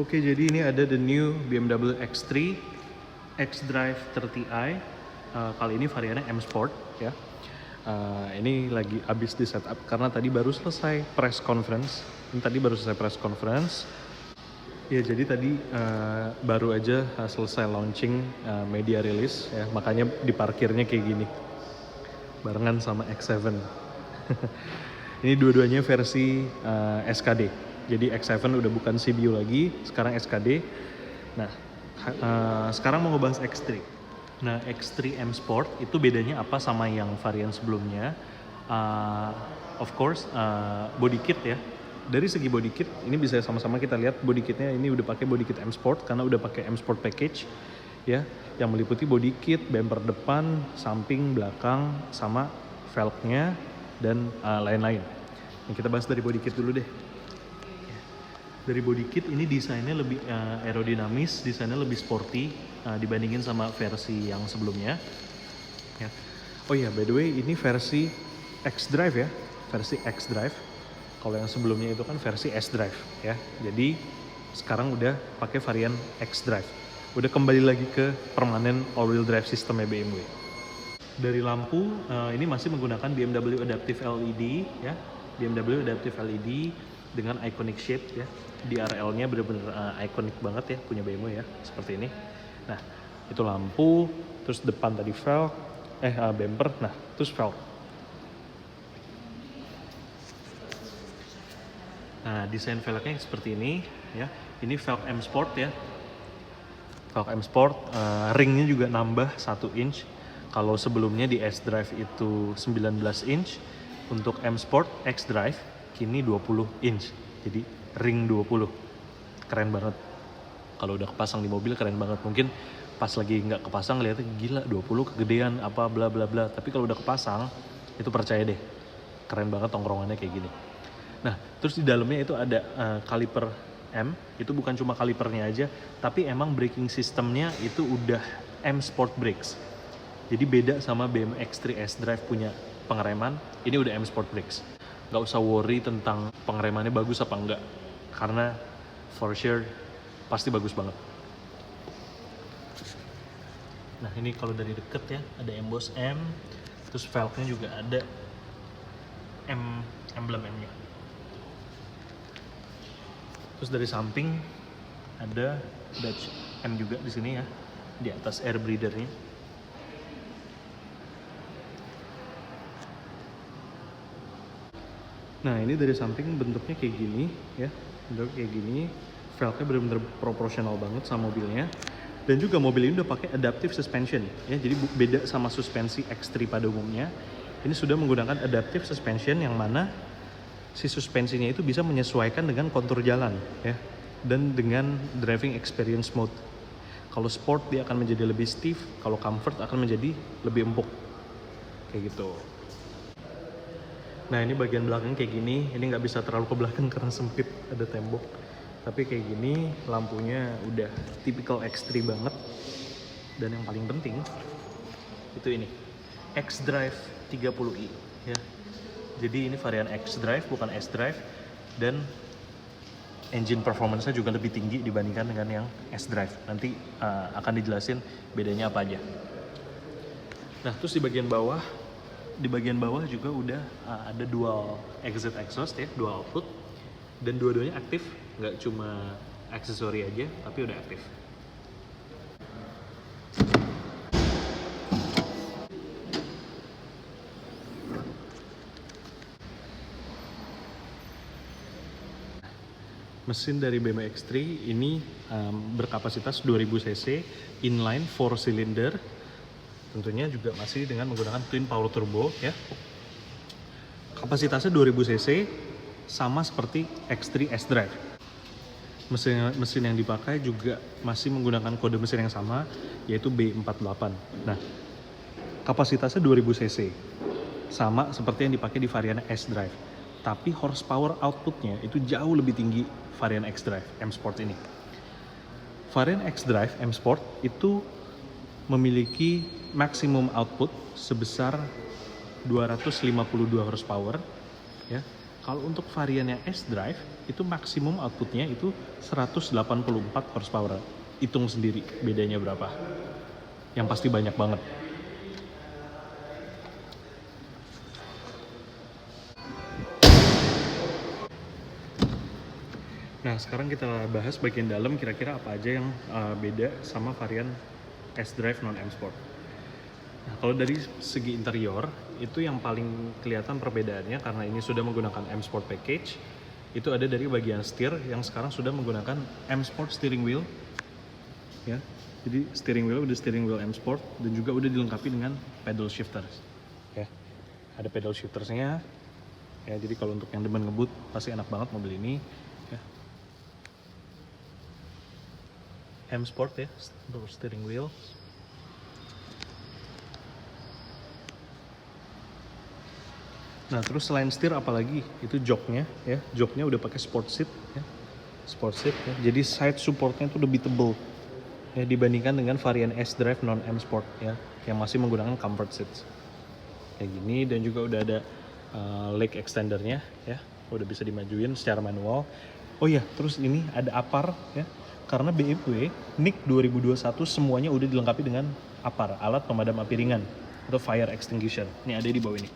Oke, jadi ini ada the new BMW X3 xDrive 30i. Kali ini variannya M Sport ya. Ini lagi habis di setup karena tadi baru selesai press conference. Ya, jadi tadi baru aja selesai launching media release ya, makanya diparkirnya kayak gini. Barengan sama X7. Ini dua-duanya versi SKD. Jadi X7 udah bukan CBU lagi, sekarang SKD. Nah, sekarang mau ngebahas X3. Nah, X3 M Sport itu bedanya apa sama yang varian sebelumnya? Of course, body kit ya. Dari segi body kit, ini bisa sama-sama kita lihat body kitnya ini udah pakai body kit M Sport karena udah pakai M Sport package ya, yang meliputi body kit, bumper depan, samping, belakang, sama velgnya dan lain-lain. Nah, kita bahas dari body kit dulu deh. Dari body kit ini desainnya lebih aerodinamis, desainnya lebih sporty dibandingin sama versi yang sebelumnya. Ya. Oh iya, by the way ini versi xDrive ya, versi xDrive. Kalau yang sebelumnya itu kan versi SDrive ya. Jadi sekarang udah pakai varian xDrive. Udah kembali lagi ke permanen all-wheel drive sistemnya BMW. Dari lampu ini masih menggunakan BMW Adaptive LED ya, BMW Adaptive LED dengan iconic shape ya. DRL-nya bener-bener iconic banget ya, punya BMW ya, seperti ini. Nah, itu lampu, terus depan tadi velg, bumper, nah, terus velg. Nah, desain velgnya seperti ini ya. Ini velg M Sport ya. Velg M Sport, ringnya juga nambah 1 inch. Kalau sebelumnya di S-Drive itu 19 inch, untuk M Sport X-Drive kini 20 inch. Jadi ring 20. Keren banget. Kalau udah kepasang di mobil keren banget. Mungkin pas lagi nggak kepasang ngeliatnya gila 20 kegedean apa bla bla bla. Tapi kalau udah kepasang itu percaya deh, keren banget tongkrongannya kayak gini. Nah, terus di dalamnya itu ada kaliper M. Itu bukan cuma kalipernya aja, tapi emang braking sistemnya itu udah M Sport Brakes. Jadi beda sama BMW X3 S-Drive punya pengereman, ini udah M Sport Brakes. Nggak usah worry tentang pengeremannya bagus apa enggak, karena for sure pasti bagus banget. Nah, ini kalau dari deket ya, ada emboss M, terus velgnya juga ada emblem M-nya. Terus dari samping ada Dutch M juga di sini ya, di atas air breather-nya. Nah, ini dari samping bentuknya kayak gini ya, bentuknya kayak gini, velgnya benar-benar proporsional banget sama mobilnya. Dan juga mobil ini udah pakai adaptive suspension ya, jadi beda sama suspensi X3 pada umumnya. Ini sudah menggunakan adaptive suspension yang mana si suspensinya itu bisa menyesuaikan dengan kontur jalan ya, dan dengan driving experience mode. Kalau sport dia akan menjadi lebih stiff, kalau comfort akan menjadi lebih empuk kayak gitu. Nah, ini bagian belakang kayak gini, ini nggak bisa terlalu ke belakang karena sempit, ada tembok. Tapi kayak gini, lampunya udah typical X3 banget. Dan yang paling penting, itu ini, xDrive 30i ya. Jadi ini varian xDrive, bukan S-Drive. Dan engine performance-nya juga lebih tinggi dibandingkan dengan yang S-Drive. Nanti akan dijelasin bedanya apa aja. Nah, terus di bagian bawah juga udah ada dual exit exhaust ya, dual output, dan dua-duanya aktif, nggak cuma aksesori aja tapi udah aktif. Mesin dari BMW X3 ini berkapasitas 2000 cc, inline 4 cylinder. Tentunya juga masih dengan menggunakan twin power turbo ya. Kapasitasnya 2000 cc, sama seperti X3 S-Drive. Mesin yang dipakai juga masih menggunakan kode mesin yang sama, yaitu B48. Nah, kapasitasnya 2000 cc, sama seperti yang dipakai di varian S-Drive. Tapi horsepower outputnya itu jauh lebih tinggi varian X-Drive M Sport ini. Varian X-Drive M Sport itu memiliki maximum output sebesar 252 horsepower ya, Kalau untuk variannya S-Drive, itu maksimum outputnya itu 184 horsepower. Hitung sendiri bedanya berapa. Yang pasti banyak banget. Nah, sekarang kita bahas bagian dalam kira-kira apa aja yang beda sama varian S-Drive non-M Sport. Nah, kalau dari segi interior, itu yang paling kelihatan perbedaannya karena ini sudah menggunakan M Sport Package, itu ada dari bagian setir yang sekarang sudah menggunakan M Sport Steering Wheel. Ya, jadi steering wheel udah steering wheel M Sport dan juga udah dilengkapi dengan pedal shifters. Ya, ada pedal shiftersnya. Ya, jadi kalau untuk yang demen ngebut pasti enak banget mobil ini. Ya. M Sport ya, untuk steering wheel. Nah, terus selain setir apalagi itu joknya ya. Joknya udah pakai sport seat ya. Sport seat ya. Jadi side supportnya itu lebih tebal ya dibandingkan dengan varian S-Drive non M Sport ya yang masih menggunakan comfort seats. Kayak gini dan juga udah ada leg extendernya ya. Udah bisa dimajuin secara manual. Oh iya, terus ini ada APAR ya. Karena BMW NIC 2021 semuanya udah dilengkapi dengan APAR, alat pemadam api ringan atau fire extinguisher. Ini ada di bawah ini.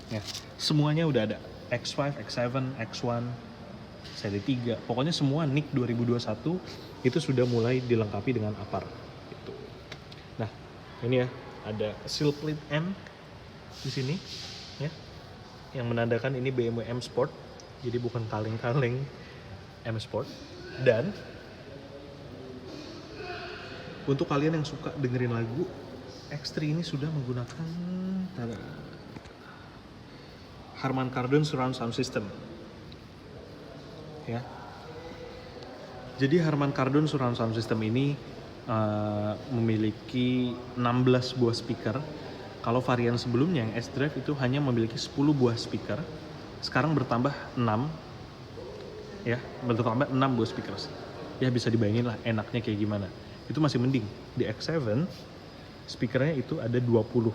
Ya, semuanya udah ada. X5, X7, X1, seri 3. Pokoknya semua NIC 2021 itu sudah mulai dilengkapi dengan APAR gitu. Nah, ini ya, ada seal plate M di sini ya. Yang menandakan ini BMW M Sport. Jadi bukan kaleng-kaleng M Sport. Dan untuk kalian yang suka dengerin lagu, X3 ini sudah menggunakan Harman Kardon Surround Sound System. Ya. Jadi Harman Kardon Surround Sound System ini memiliki 16 buah speaker. Kalau varian sebelumnya yang S-Drive itu hanya memiliki 10 buah speaker. Sekarang bertambah 6. Ya, bertambah 6 buah speaker. Ya bisa dibayangin lah enaknya kayak gimana. Itu masih mending. Di X7 speakernya itu ada 20.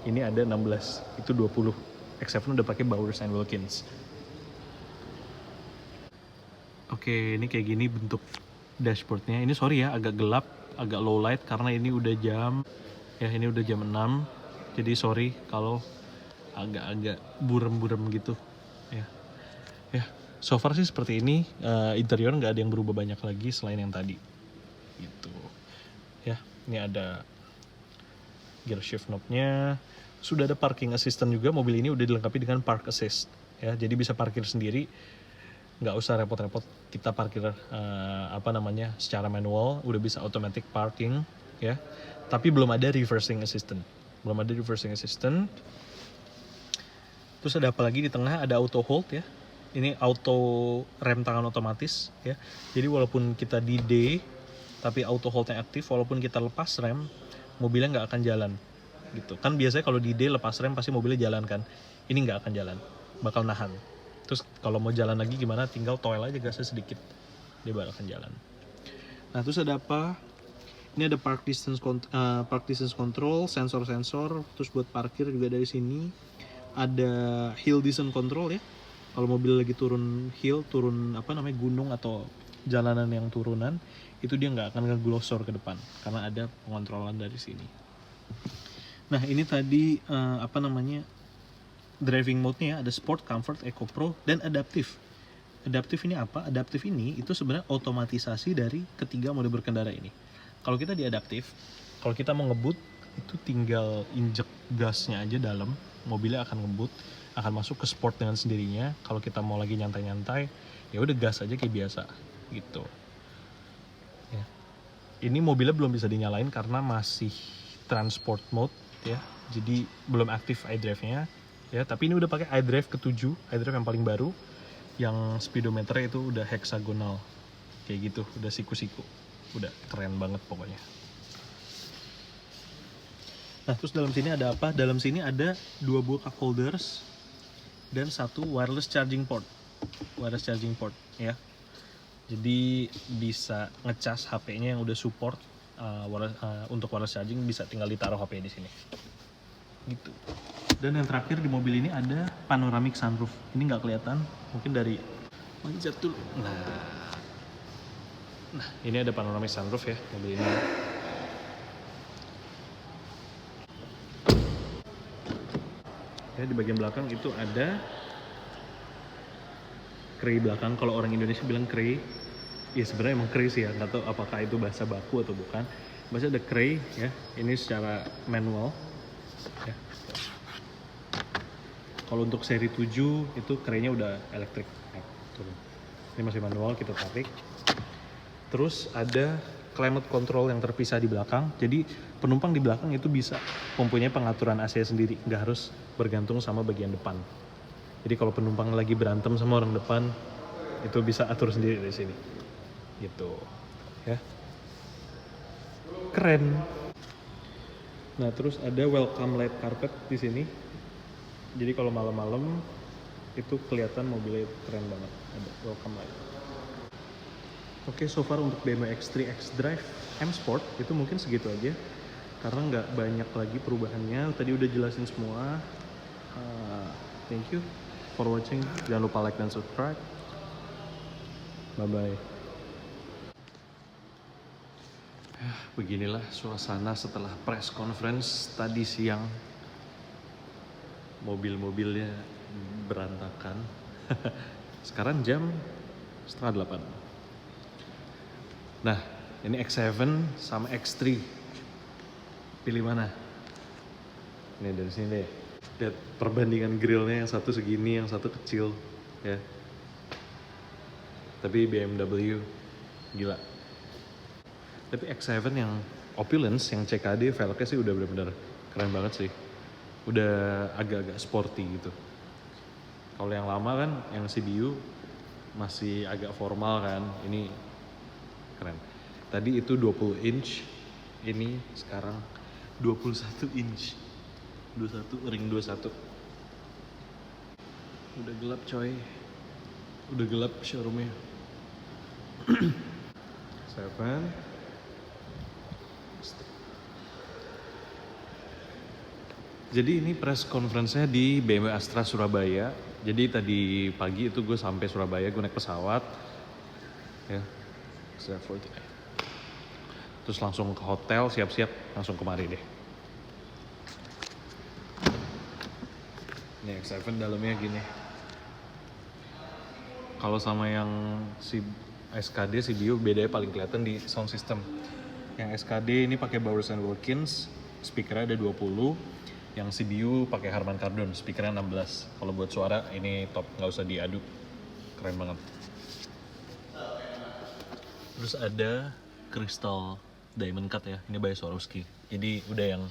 Ini ada 16. Itu 20. X7 udah pakai Bowers & Wilkins. Oke, ini kayak gini bentuk dashboardnya. Ini sorry ya, agak gelap, agak low light karena ini udah jam, ya ini udah jam 6. Jadi sorry kalau agak-agak burem-burem gitu. Ya, so far sih seperti ini. Interior nggak ada yang berubah banyak lagi selain yang tadi. Gitu. Ya, ini ada gear shift knob-nya. Sudah ada parking assistant juga. Mobil ini udah dilengkapi dengan park assist. Ya, jadi bisa parkir sendiri. Nggak usah repot-repot kita parkir secara manual, udah bisa automatic parking ya. Tapi belum ada reversing assistant. Terus ada apa lagi di tengah? Ada auto hold ya. Ini auto rem tangan otomatis ya. Jadi walaupun kita di D tapi auto holdnya aktif, walaupun kita lepas rem, mobilnya nggak akan jalan gitu. Kan biasanya kalau di D lepas rem pasti mobilnya jalan kan. Ini nggak akan jalan, bakal nahan. Terus kalau mau jalan lagi gimana, tinggal toel aja gasnya sedikit, dia bakal jalan. Nah terus ada apa? Ini ada park distance control, sensor-sensor. Terus buat parkir juga dari sini. Ada hill descent control ya. Kalau mobil lagi turun hill, turun gunung atau jalanan yang turunan, itu dia nggak akan ngeglosor ke depan karena ada pengontrolan dari sini. Nah ini tadi driving mode-nya ada Sport, Comfort, Eco Pro, dan Adaptive. Adaptive ini apa? Adaptive ini itu sebenarnya otomatisasi dari ketiga mode berkendara ini. Kalau kita di Adaptive, kalau kita mau ngebut, itu tinggal injek gasnya aja dalam, mobilnya akan ngebut, akan masuk ke Sport dengan sendirinya. Kalau kita mau lagi nyantai-nyantai, ya udah gas aja kayak biasa, gitu. Ya. Ini mobilnya belum bisa dinyalain karena masih transport mode, ya. Jadi belum aktif iDrive-nya. Ya, tapi ini udah pakai iDrive ke-7, iDrive yang paling baru, yang speedometernya itu udah heksagonal kayak gitu, udah siku-siku, udah keren banget pokoknya. Nah terus dalam sini ada apa? Dalam sini ada 2 buah cup holders dan 1 wireless charging port ya. Jadi bisa ngecas HP-nya yang udah support untuk wireless charging, bisa tinggal ditaruh HP di sini gitu. Dan yang terakhir di mobil ini ada panoramic sunroof. Ini nggak kelihatan, mungkin dari manjat dulu. Nah, ini ada panoramic sunroof ya mobil ini. Ya, di bagian belakang itu ada kray belakang. Kalau orang Indonesia bilang kray, ya sebenarnya emang kray sih ya. Nggak tahu apakah itu bahasa baku atau bukan. Bahasa ada kray ya. Ini secara manual. Ya. Kalau untuk seri 7 itu kraynya udah elektrik. Ya, turun. Ini masih manual, kita tarik. Terus ada climate control yang terpisah di belakang. Jadi penumpang di belakang itu bisa mempunyai pengaturan AC sendiri, nggak harus bergantung sama bagian depan. Jadi kalau penumpang lagi berantem sama orang depan, itu bisa atur sendiri dari sini. Gitu. Ya. Keren. Nah, terus ada welcome light carpet di sini. Jadi kalau malam-malam itu kelihatan mobilnya keren banget. Ada welcome light. Oke, so far untuk BMW X3 xDrive M Sport itu mungkin segitu aja. Karena nggak banyak lagi perubahannya. Tadi udah jelasin semua. Thank you for watching. Jangan lupa like dan subscribe. Bye-bye. Beginilah suasana setelah press conference tadi siang. Mobil-mobilnya berantakan. Sekarang jam 7:30. Nah, ini X7 sama X3. Pilih mana? Ini dari sini deh. Lihat perbandingan grillnya, yang satu segini, yang satu kecil, ya. Tapi BMW gila. Tapi X7 yang opulence, yang CKD, velgnya sih udah bener-bener keren banget sih. Udah agak-agak sporty gitu. Kalau yang lama kan, yang CBU masih agak formal kan. Ini keren. Tadi itu 20 inch, ini sekarang 21 inch. 21, ring 21. Udah gelap coy. Udah gelap showroomnya. 7. Jadi ini press conference-nya di BMW Astra Surabaya. Jadi tadi pagi itu gue sampai Surabaya, gue naik pesawat. Ya. Terus langsung ke hotel, siap-siap langsung kemari deh. Ini X7 dalamnya gini. Kalau sama yang si SKD, CBU bedanya paling kelihatan di sound system. Yang SKD ini pakai Bowers & Wilkins, speakernya ada 20. Yang CBU pakai Harman Kardon, speakernya 16. Kalau buat suara ini top, nggak usah diadu. Keren banget. Terus ada Crystal Diamond Cut ya, ini by Swarovski. Jadi udah yang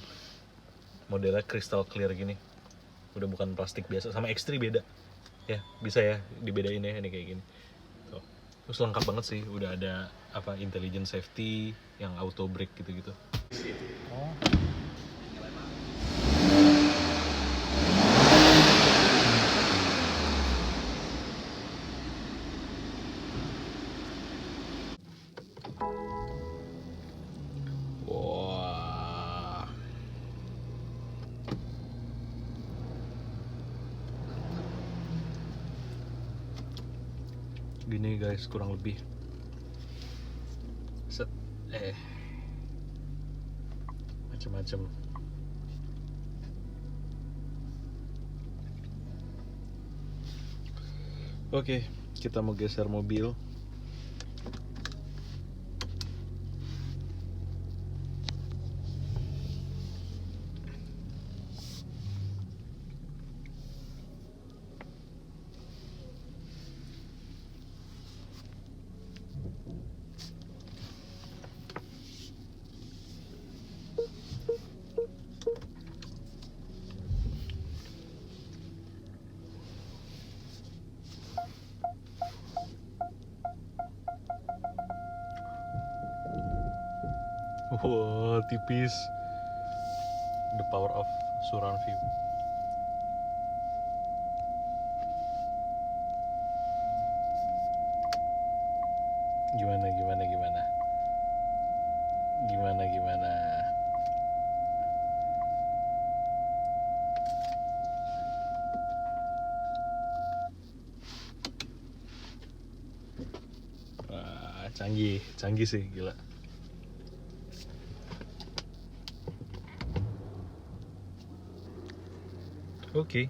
modelnya crystal clear gini. Udah bukan plastik biasa, sama X3 beda. Ya, bisa ya dibedain ya, ini kayak gini. Tuh. Terus lengkap banget sih, udah ada apa intelligent safety, yang auto brake gitu-gitu. Oh. Wah. Gini guys, kurang lebih. Set. Macem-macem. Oke, kita mau geser mobil. Wah, tipis. The power of surround view. Gimana, gimana, gimana? Gimana, gimana? canggih sih, gila. Oke.